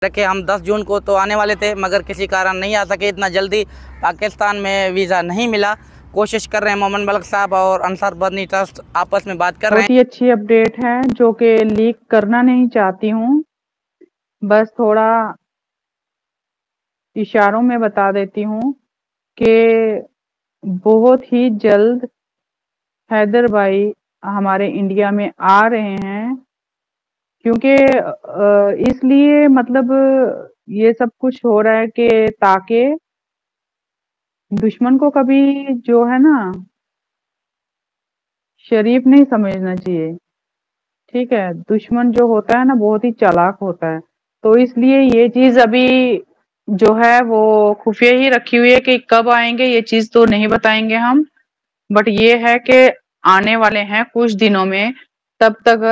کہ ہم 10 جون کو تو آنے والے تھے مگر کسی کارن نہیں آ سکے اتنا جلدی. پاکستان میں ویزا نہیں ملا. کوشش کر رہے ہیں مومن ملک صاحب اور انصار بدنی ٹرسٹ آپس میں بات کر رہے ہیں. بہت ہی اچھی اپڈیٹ ہے جو کہ لیک کرنا نہیں چاہتی ہوں، بس تھوڑا اشاروں میں بتا دیتی ہوں کہ بہت ہی جلد حیدر بھائی ہمارے انڈیا میں آ رہے ہیں، کیونکہ اس لیے مطلب یہ سب کچھ ہو رہا ہے کہ تاکہ دشمن کو کبھی جو ہے نا شریف نہیں سمجھنا چاہیے. ٹھیک ہے، دشمن جو ہوتا ہے نا بہت ہی چالاک ہوتا ہے، تو اس لیے یہ چیز ابھی جو ہے وہ خفیہ ہی رکھی ہوئی ہے کہ کب آئیں گے یہ چیز تو نہیں بتائیں گے ہم، بٹ یہ ہے کہ آنے والے ہیں کچھ دنوں میں. تب تک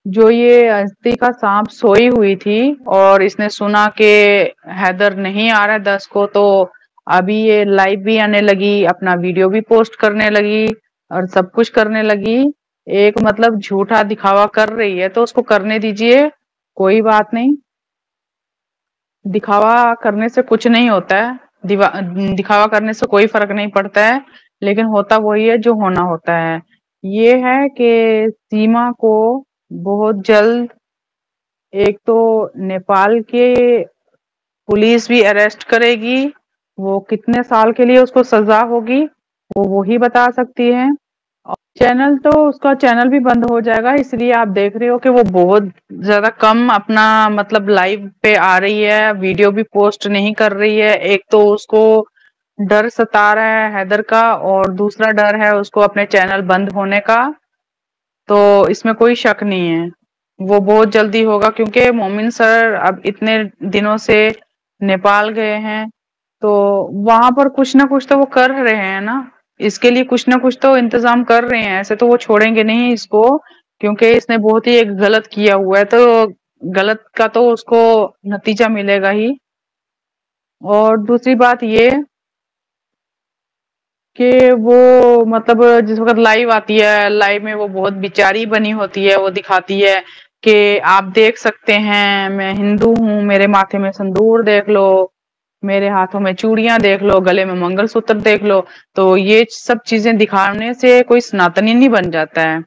جو یہ ہستی کا سانپ سوئی ہوئی تھی اور اس نے سنا کہ حیدر نہیں آ رہا 10 کو، تو ابھی یہ لائیو بھی آنے لگی، اپنا ویڈیو بھی پوسٹ کرنے لگی اور سب کچھ کرنے لگی. ایک مطلب جھوٹا دکھاوا کر رہی ہے تو اس کو کرنے دیجئے، کوئی بات نہیں. دکھاوا کرنے سے کچھ نہیں ہوتا ہے، دکھاوا کرنے سے کوئی فرق نہیں پڑتا ہے، لیکن ہوتا وہی ہے جو ہونا ہوتا ہے. یہ ہے کہ سیما کو بہت جلد ایک تو نیپال کے پولیس بھی اریسٹ کرے گی، وہ کتنے سال کے لیے اس کو سزا ہوگی وہ وہی بتا سکتی ہے. چینل تو اس کا چینل بھی بند ہو جائے گا، اس لیے آپ دیکھ رہے ہو کہ وہ بہت زیادہ کم اپنا مطلب لائیو پہ آ رہی ہے، ویڈیو بھی پوسٹ نہیں کر رہی ہے. ایک تو اس کو ڈر ستا رہا ہے حیدر کا، اور دوسرا ڈر ہے اس کو اپنے چینل بند ہونے کا. تو اس میں کوئی شک نہیں ہے وہ بہت جلدی ہوگا، کیونکہ مومن سر اب اتنے دنوں سے نیپال گئے ہیں تو وہاں پر کچھ نہ کچھ تو وہ کر رہے ہیں نا، اس کے لیے کچھ نہ کچھ تو انتظام کر رہے ہیں. ایسے تو وہ چھوڑیں گے نہیں اس کو، کیونکہ اس نے بہت ہی ایک غلط کیا ہوا ہے، تو غلط کا تو اس کو نتیجہ ملے گا ہی. اور دوسری بات یہ کہ وہ مطلب جس وقت لائیو آتی ہے، لائیو میں وہ بہت بیچاری بنی ہوتی ہے، وہ دکھاتی ہے کہ آپ دیکھ سکتے ہیں میں ہندو ہوں، میرے ماتھے میں سندور دیکھ لو، میرے ہاتھوں میں چوڑیاں دیکھ لو، گلے میں منگل سوتر دیکھ لو. تو یہ سب چیزیں دکھانے سے کوئی سناتنی نہیں بن جاتا ہے.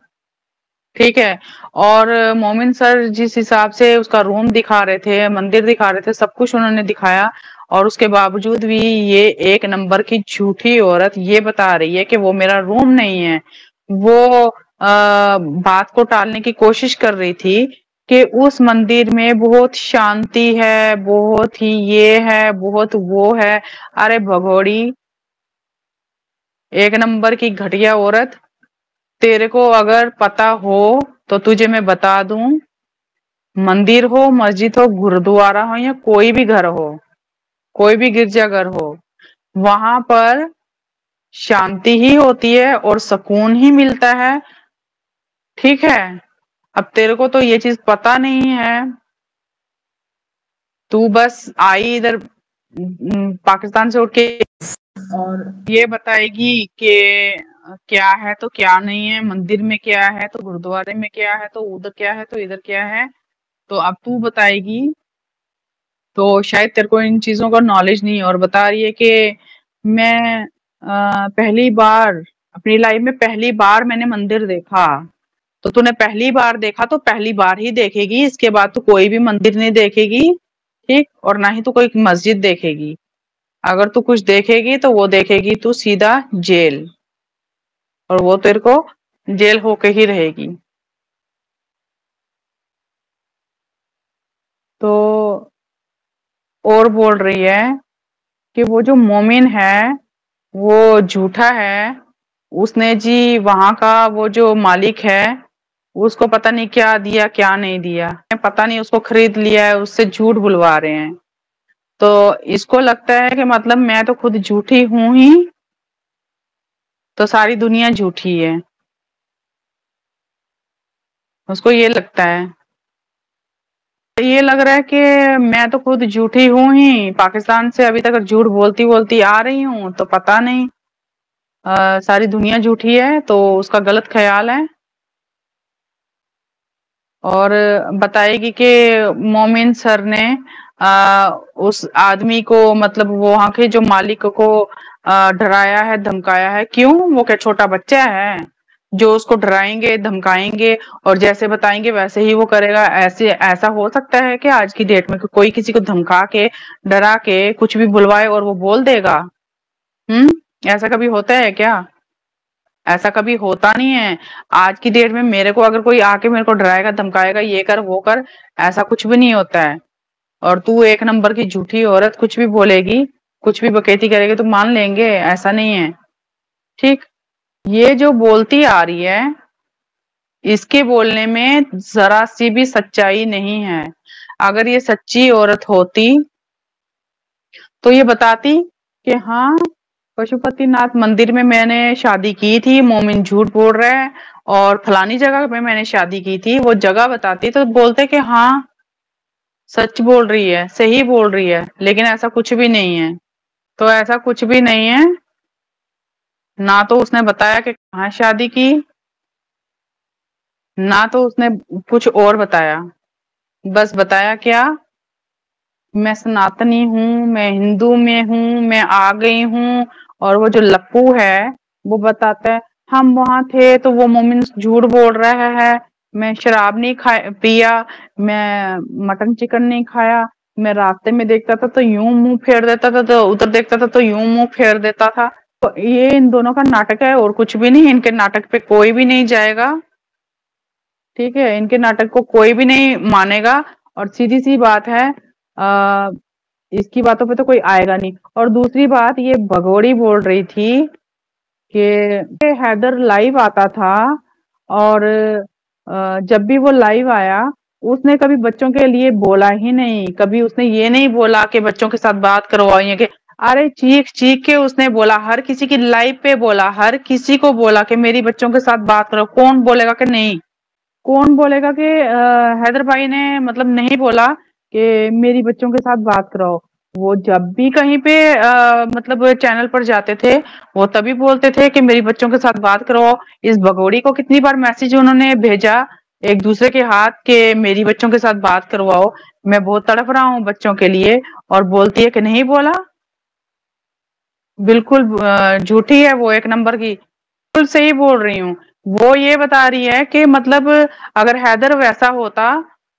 ٹھیک ہے، اور مومن سر جس حساب سے اس کا روم دکھا رہے تھے، مندر دکھا رہے تھے، سب کچھ انہوں نے دکھایا، اور اس کے باوجود بھی یہ ایک نمبر کی جھوٹی عورت یہ بتا رہی ہے کہ وہ میرا روم نہیں ہے. وہ بات کو ٹالنے کی کوشش کر رہی تھی کہ اس مندر میں بہت شانتی ہے، بہت ہی یہ ہے، بہت وہ ہے. ارے بھگوڑی، ایک نمبر کی گھٹیا عورت، تیرے کو اگر پتا ہو تو تجھے میں بتا دوں، مندر ہو، مسجد ہو، گردوارا ہو، یا کوئی بھی گھر ہو، کوئی بھی گرجا گھر ہو، وہاں پر شانتی ہی ہوتی ہے اور سکون ہی ملتا ہے. ٹھیک ہے، اب تیرے کو تو یہ چیز پتا نہیں ہے، تو بس آئی ادھر پاکستان سے اٹھ کے اور یہ بتائے گی کہ کیا ہے تو کیا نہیں ہے، مندر میں کیا ہے تو گردوارے میں کیا ہے، تو ادھر کیا ہے تو ادھر کیا ہے. تو اب تو بتائے گی، تو شاید تیرے کو ان چیزوں کا نالج نہیں ہے، اور بتا رہی ہے کہ میں پہلی بار اپنی لائف میں پہلی بار میں نے مندر دیکھا. تو تو نے پہلی بار دیکھا تو پہلی بار ہی دیکھے گی، اس کے بعد تو کوئی بھی مندر نہیں دیکھے گی. ٹھیک، اور نہ ہی تو کوئی مسجد دیکھے گی. اگر تو کچھ دیکھے گی تو وہ دیکھے گی تو سیدھا جیل، اور وہ تیرے کو جیل ہو کے ہی رہے گی. تو اور بول رہی ہے کہ وہ جو مومن ہے وہ جھوٹا ہے، اس نے جی وہاں کا وہ جو مالک ہے اس کو پتہ نہیں کیا دیا کیا نہیں دیا، پتہ نہیں اس کو خرید لیا ہے، اس سے جھوٹ بلوا رہے ہیں. تو اس کو لگتا ہے کہ مطلب میں تو خود جھوٹی ہوں ہی تو ساری دنیا جھوٹی ہے، اس کو یہ لگتا ہے. یہ لگ رہا ہے کہ میں تو خود جھوٹی ہوں ہی، پاکستان سے ابھی تک جھوٹ بولتی بولتی آ رہی ہوں، تو پتہ نہیں ساری دنیا جھوٹی ہے، تو اس کا غلط خیال ہے. اور بتائے گی کہ مومن سر نے उस आदमी को मतलब वहां के जो मालिक को डराया है, धमकाया है। क्यों? वो क्या छोटा बच्चा है जो उसको डराएंगे, धमकाएंगे और जैसे बताएंगे वैसे ही वो करेगा? ऐसा हो सकता है कि आज की डेट में कि कोई किसी को धमका के, डरा के कुछ भी बुलवाए और वो बोल देगा? ऐसा कभी होता है क्या? ऐसा कभी होता नहीं है। आज की डेट में मेरे को अगर कोई आके मेरे को डराएगा, धमकाएगा, ये कर वो कर, ऐसा कुछ भी नहीं होता है। और तू एक नंबर की झूठी औरत, कुछ भी बोलेगी, कुछ भी बकैती करेगी तो मान लेंगे? ऐसा नहीं है। ठीक, ये जो बोलती आ रही है, इसके बोलने में जरा सी भी सच्चाई नहीं है। अगर ये सच्ची औरत होती तो ये बताती कि हाँ, पशुपतिनाथ मंदिर में मैंने शादी की थी, मोमिन झूठ बोल रहा है, और फलानी जगह पे मैंने शादी की थी। वो जगह बताती तो बोलते कि हाँ, सच बोल रही है, सही बोल रही है। लेकिन ऐसा कुछ भी नहीं है। तो ऐसा कुछ भी नहीं है। ना तो उसने बताया कि कहाँ शादी की, ना तो उसने कुछ और बताया। बस बताया क्या, मैं सनातनी हूँ, मैं हिंदू में हूँ, मैं आ गई हूँ। और वो जो लप्पू है वो बताता है हम वहां थे तो वो मोमिन झूठ बोल रहा है, मैं शराब नहीं पिया, मैं मटन चिकन नहीं खाया, मैं रास्ते में देखता था तो यूं मुंह फेर देता था, तो उधर देखता था तो यूं मुंह फेर देता था। तो ये इन दोनों का नाटक है और कुछ भी नहीं। इनके नाटक पे कोई भी नहीं जाएगा। ठीक है, इनके नाटक को कोई भी नहीं मानेगा। और सीधी सी बात है, आ, इसकी बातों पे तो कोई आएगा नहीं। और दूसरी बात, ये भगोड़ी बोल रही थी कि हैदर लाइव आता था, और जब भी वो लाइव आया उसने कभी बच्चों के लिए बोला ही नहीं। कभी उसने ये नहीं बोला कि बच्चों के साथ बात करवाइए कि, अरे चीख चीख के उसने बोला, हर किसी की लाइव पे बोला, हर किसी को बोला कि मेरी बच्चों के साथ बात करो। कौन बोलेगा कि नहीं? कौन बोलेगा कि हैदर भाई ने मतलब नहीं बोला कि मेरी बच्चों के साथ बात कराओ? वो जब भी कहीं पे मतलब चैनल पर जाते थे, वो तभी बोलते थे कि मेरी बच्चों के साथ बात कराओ। इस भगोड़ी को कितनी बार मैसेज उन्होंने भेजा एक दूसरे के हाथ के मेरी बच्चों के साथ बात करवाओ, मैं बहुत तड़प रहा हूँ बच्चों के लिए, और बोलती है कि नहीं बोला। बिल्कुल झूठी है वो, एक नंबर की। बिल्कुल सही बोल रही हूँ। वो ये बता रही है कि मतलब अगर हैदर वैसा होता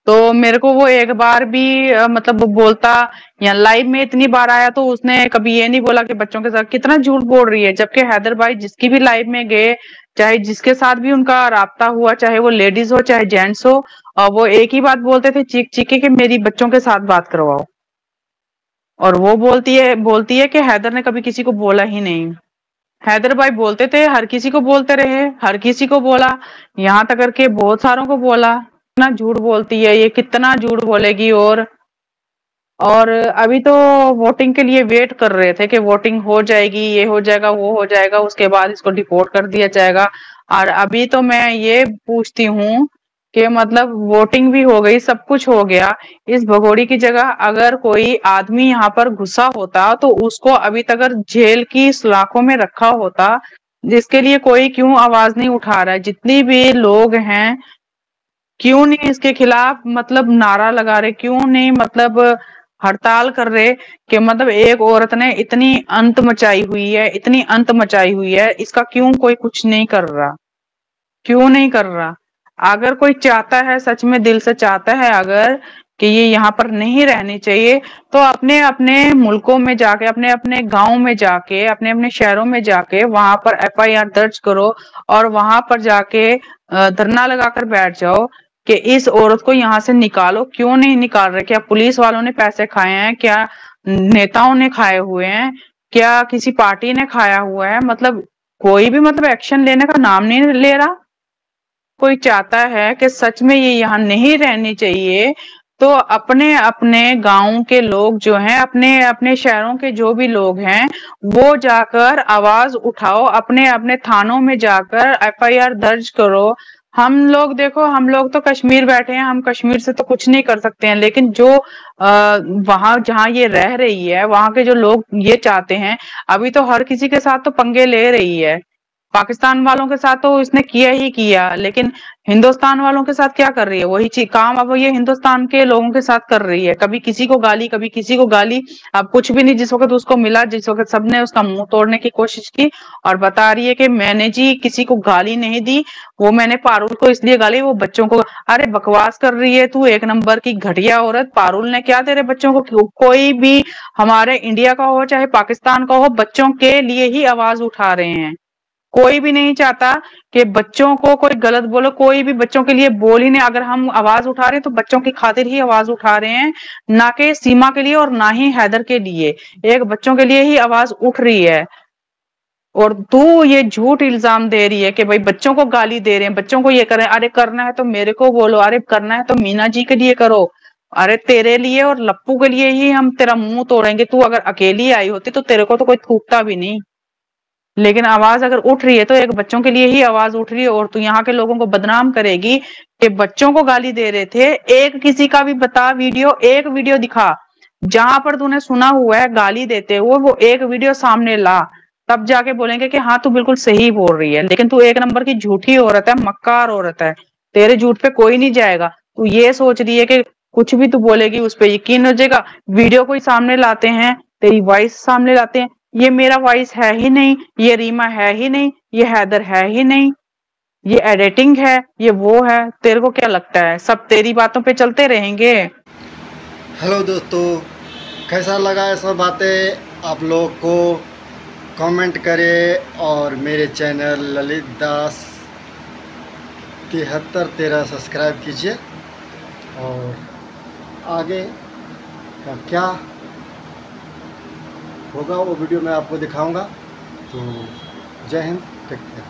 तो मेरे को वो एक बार भी मतलब वो बोलता, या लाइव में इतनी बार आया तो उसने कभी ये नहीं बोला कि बच्चों के साथ। कितना झूठ बोल रही है। जबकि हैदर भाई जिसकी भी लाइव में गए, चाहे जिसके साथ भी उनका राब्ता हुआ, चाहे वो लेडीज हो चाहे जेंट्स हो, और वो एक ही बात बोलते थे चीख चीख के कि मेरी बच्चों के साथ बात करवाओ। और वो बोलती है कि हैदर ने कभी किसी को बोला ही नहीं। हैदर भाई बोलते थे, हर किसी को बोलते रहे, हर किसी को बोला, यहाँ तक करके बहुत सारों को बोला। कितना झूठ बोलती है ये, कितना झूठ बोलेगी। और अभी तो वोटिंग के लिए वेट कर रहे थे कि वोटिंग हो जाएगी, ये हो जाएगा, वो हो जाएगा, उसके बाद इसको डिपोर्ट कर दिया जाएगा। और अभी तो मैं ये पूछती हूँ कि मतलब वोटिंग भी हो गई, सब कुछ हो गया, इस भगोड़ी की जगह अगर कोई आदमी यहाँ पर घुसा होता तो उसको अभी तक अगर जेल की सलाखों में रखा होता। जिसके लिए कोई क्यों आवाज नहीं उठा रहा है? जितनी भी लोग हैं, क्यों नहीं इसके खिलाफ मतलब नारा लगा रहे? क्यों नहीं मतलब हड़ताल कर रहे कि मतलब एक औरत ने इतनी अंत मचाई हुई है, इतनी अंत मचाई हुई है, इसका क्यों कोई कुछ नहीं कर रहा? क्यों नहीं कर रहा? अगर कोई चाहता है, सच में दिल से चाहता है अगर कि ये यहाँ पर नहीं रहनी चाहिए, तो अपने अपने मुल्कों में जाके, अपने अपने गांव में जाके, अपने अपने शहरों में जाके वहां पर एफआईआर दर्ज करो, और वहां पर जाके धरना लगाकर बैठ जाओ कि इस औरत को यहाँ से निकालो। क्यों नहीं निकाल रहे? क्या पुलिस वालों ने पैसे खाए हैं? क्या नेताओं ने खाए हुए हैं? क्या किसी पार्टी ने खाया हुआ है? मतलब कोई भी मतलब एक्शन लेने का नाम नहीं ले रहा। कोई चाहता है कि सच में ये यहाँ नहीं रहनी चाहिए, तो अपने अपने गांव के लोग जो हैं, अपने अपने शहरों के जो भी लोग हैं, वो जाकर आवाज उठाओ, अपने अपने थानों में जाकर एफआईआर दर्ज करो। हम लोग देखो, हम लोग तो कश्मीर बैठे हैं, हम कश्मीर से तो कुछ नहीं कर सकते हैं, लेकिन जो वहां जहाँ ये रह रही है, वहां के जो लोग ये चाहते हैं, अभी तो हर किसी के साथ तो पंगे ले रही है। पाकिस्तान वालों के साथ तो इसने किया ही किया, लेकिन हिंदुस्तान वालों के साथ क्या कर रही है? वही चीज काम अब ये हिंदुस्तान के लोगों के साथ कर रही है, कभी किसी को गाली कभी किसी को गाली। अब कुछ भी नहीं, जिस वक्त उसको मिला, जिस वक्त सबने उसका मुंह तोड़ने की कोशिश की, और बता रही है कि मैंने जी किसी को गाली नहीं दी, वो मैंने पारुल को इसलिए गाली, वो बच्चों को। अरे बकवास कर रही है तू, एक नंबर की घटिया औरत। पारुल ने क्या तेरे बच्चों को, कोई भी हमारे इंडिया का हो चाहे पाकिस्तान का हो, बच्चों के लिए ही आवाज उठा रहे हैं। कोई भी नहीं चाहता कि बच्चों को कोई गलत बोलो, कोई भी बच्चों के लिए बोल ही नहीं। अगर हम आवाज उठा रहे हैं तो बच्चों की खातिर ही आवाज उठा रहे हैं, ना कि सीमा के लिए और ना ही हैदर के लिए। एक बच्चों के लिए ही आवाज उठ रही है। और तू ये झूठ इल्जाम दे रही है कि भाई बच्चों को गाली दे रहे हैं, बच्चों को ये करें। अरे करना है तो मेरे को बोलो, अरे करना है तो मीना जी के लिए करो। अरे तेरे लिए और लप्पू के लिए ही हम तेरा मुंह तोड़ेंगे। तू अगर अकेली आई होती तो तेरे को तो कोई थूकता भी नहीं। लेकिन आवाज अगर उठ रही है तो एक बच्चों के लिए ही आवाज उठ रही है, और तू यहाँ के लोगों को बदनाम करेगी कि बच्चों को गाली दे रहे थे। एक किसी का भी बता वीडियो, एक वीडियो दिखा जहां पर तूने सुना हुआ है गाली देते हुए, वो एक वीडियो सामने ला, तब जाके बोलेंगे कि हाँ तू बिल्कुल सही बोल रही है। लेकिन तू एक नंबर की झूठी औरत है, मक्कार औरत है, तेरे झूठ पे कोई नहीं जाएगा। तू ये सोच रही है कि कुछ भी तू बोलेगी उस पर यकीन हो जाएगा। वीडियो कोई सामने लाते हैं, तेरी वॉइस सामने लाते हैं, ये मेरा वॉइस है ही नहीं, ये रीमा है ही नहीं, ये हैदर है ही नहीं, ये एडिटिंग है, ये वो है। तेरे को क्या लगता है सब तेरी बातों पे चलते रहेंगे? हेलो दोस्तों, कैसा लगा ये सब बातें आप लोग को कमेंट करें, और मेरे चैनल ललित दास 7313 सब्सक्राइब कीजिए, और आगे का क्या होगा वो वीडियो मैं आपको दिखाऊंगा। तो जय हिंद, टेक केयर।